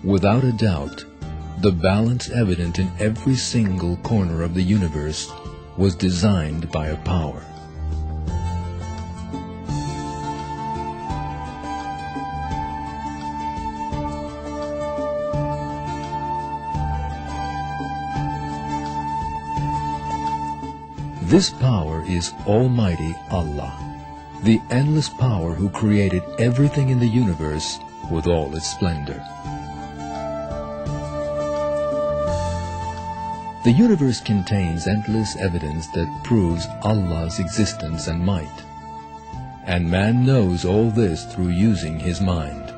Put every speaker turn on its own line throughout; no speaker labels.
Without a doubt, the balance evident in every single corner of the universe was designed by a power. This power is Almighty Allah, the endless power who created everything in the universe with all its splendor. The universe contains endless evidence that proves Allah's existence and might, and man knows all this through using his mind.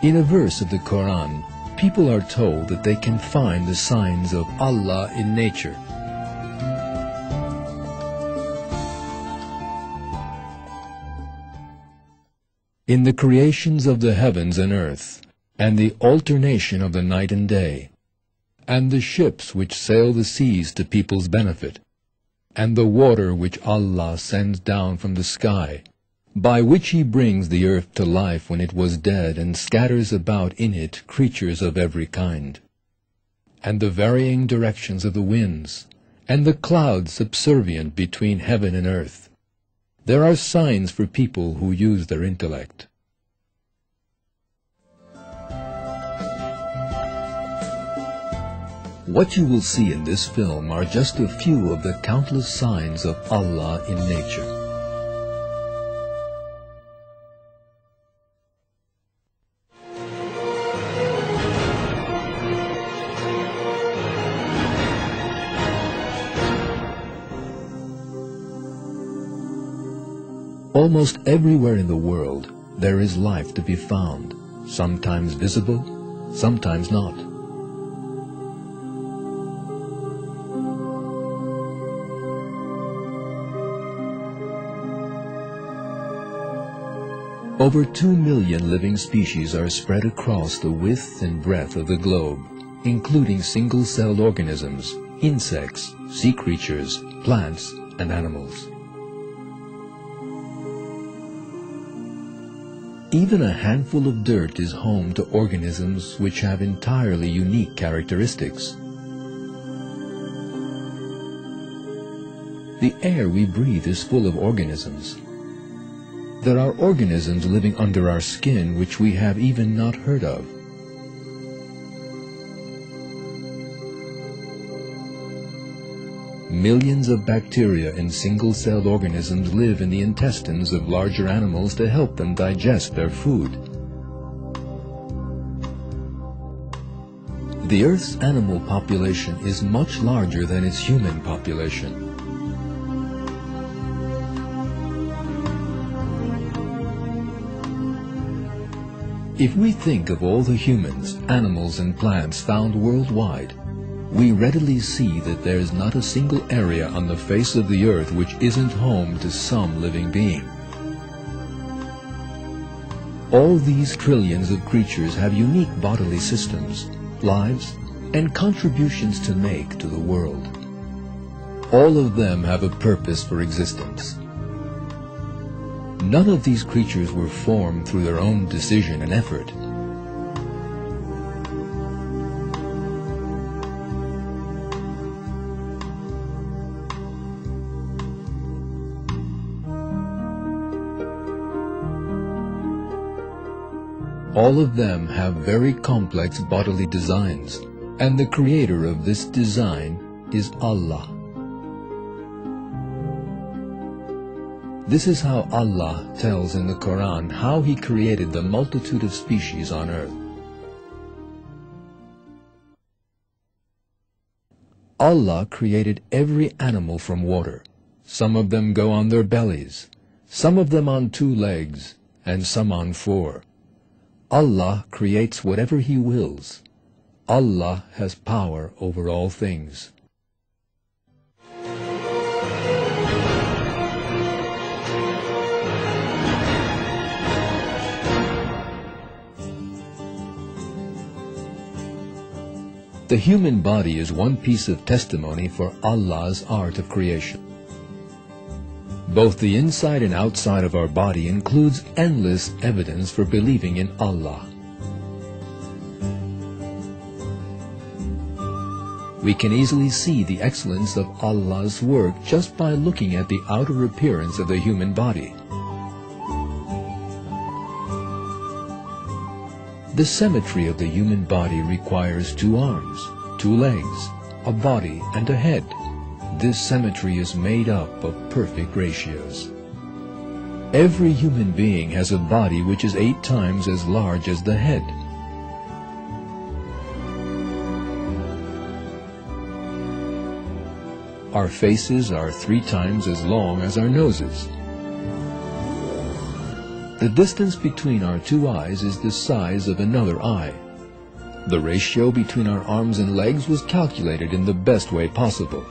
In a verse of the Quran, people are told that they can find the signs of Allah in nature. In the creations of the heavens and earth, and the alternation of the night and day, and the ships which sail the seas to people's benefit, and the water which Allah sends down from the sky, by which he brings the earth to life when it was dead and scatters about in it creatures of every kind, and the varying directions of the winds, and the clouds subservient between heaven and earth. There are signs for people who use their intellect. What you will see in this film are just a few of the countless signs of Allah in nature. Almost everywhere in the world, there is life to be found, sometimes visible, sometimes not. Over 2 million living species are spread across the width and breadth of the globe, including single-celled organisms, insects, sea creatures, plants, and animals. Even a handful of dirt is home to organisms which have entirely unique characteristics. The air we breathe is full of organisms. There are organisms living under our skin which we have even not heard of. Millions of bacteria and single-celled organisms live in the intestines of larger animals to help them digest their food. The Earth's animal population is much larger than its human population. If we think of all the humans, animals, and plants found worldwide, we readily see that there is not a single area on the face of the earth which isn't home to some living being. All these trillions of creatures have unique bodily systems, lives, and contributions to make to the world. All of them have a purpose for existence. None of these creatures were formed through their own decision and effort. All of them have very complex bodily designs, and the creator of this design is Allah. This is how Allah tells in the Quran how He created the multitude of species on earth. Allah created every animal from water. Some of them go on their bellies, some of them on 2 legs, and some on 4. Allah creates whatever He wills. Allah has power over all things. The human body is one piece of testimony for Allah's art of creation. Both the inside and outside of our body includes endless evidence for believing in Allah. We can easily see the excellence of Allah's work just by looking at the outer appearance of the human body. The symmetry of the human body requires 2 arms, 2 legs, a body and a head. This symmetry is made up of perfect ratios. Every human being has a body which is 8 times as large as the head. Our faces are 3 times as long as our noses. The distance between our 2 eyes is the size of another eye. The ratio between our arms and legs was calculated in the best way possible.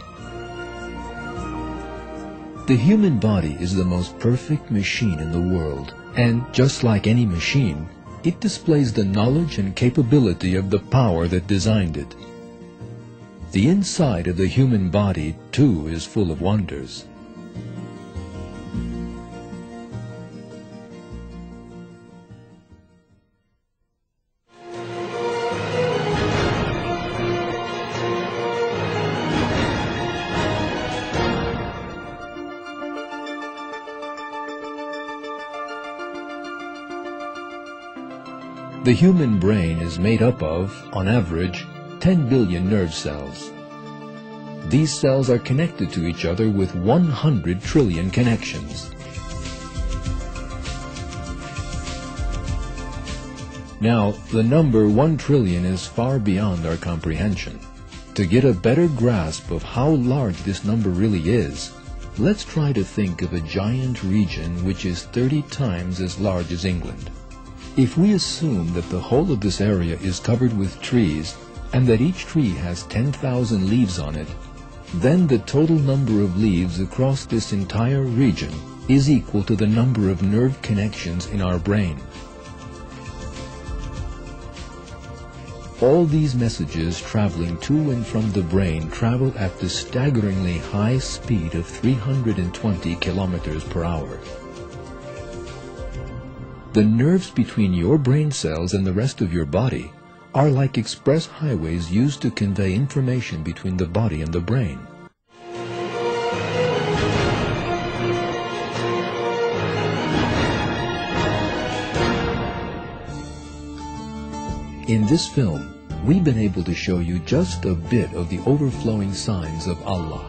The human body is the most perfect machine in the world, and just like any machine, it displays the knowledge and capability of the power that designed it. The inside of the human body, too, is full of wonders. The human brain is made up of, on average, 10 billion nerve cells. These cells are connected to each other with 100 trillion connections. Now, the number 1 trillion is far beyond our comprehension. To get a better grasp of how large this number really is, let's try to think of a giant region which is 30 times as large as England. If we assume that the whole of this area is covered with trees, and that each tree has 10,000 leaves on it, then the total number of leaves across this entire region is equal to the number of nerve connections in our brain. All these messages traveling to and from the brain travel at the staggeringly high speed of 320 kilometers per hour. The nerves between your brain cells and the rest of your body are like express highways used to convey information between the body and the brain. In this film, we've been able to show you just a bit of the overflowing signs of Allah.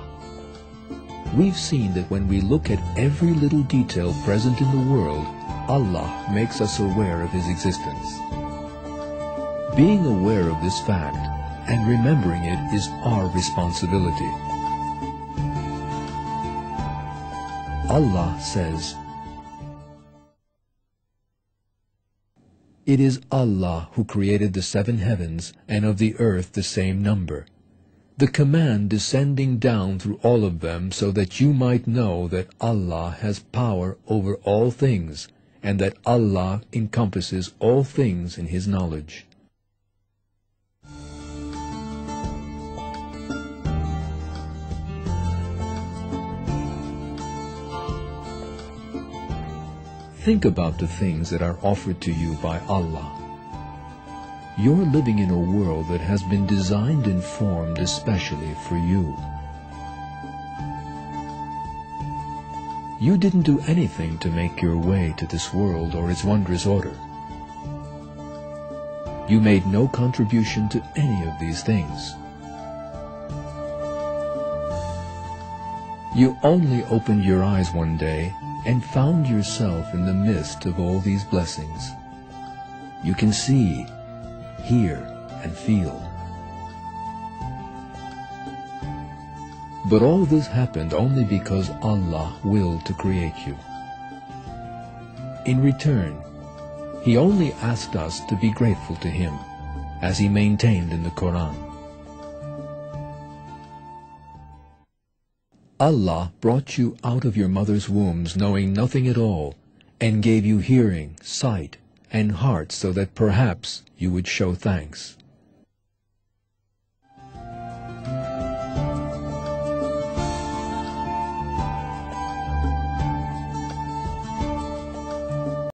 We've seen that when we look at every little detail present in the world, Allah makes us aware of His existence. Being aware of this fact and remembering it is our responsibility. Allah says, "It is Allah who created the 7 heavens and of the earth the same number, the command descending down through all of them so that you might know that Allah has power over all things and that Allah encompasses all things in His knowledge." Think about the things that are offered to you by Allah. You're living in a world that has been designed and formed especially for you. You didn't do anything to make your way to this world or its wondrous order. You made no contribution to any of these things. You only opened your eyes one day and found yourself in the midst of all these blessings. You can see, hear, and feel. But all this happened only because Allah willed to create you. In return, He only asked us to be grateful to Him, as He maintained in the Quran. Allah brought you out of your mother's wombs knowing nothing at all, and gave you hearing, sight, and heart so that perhaps you would show thanks.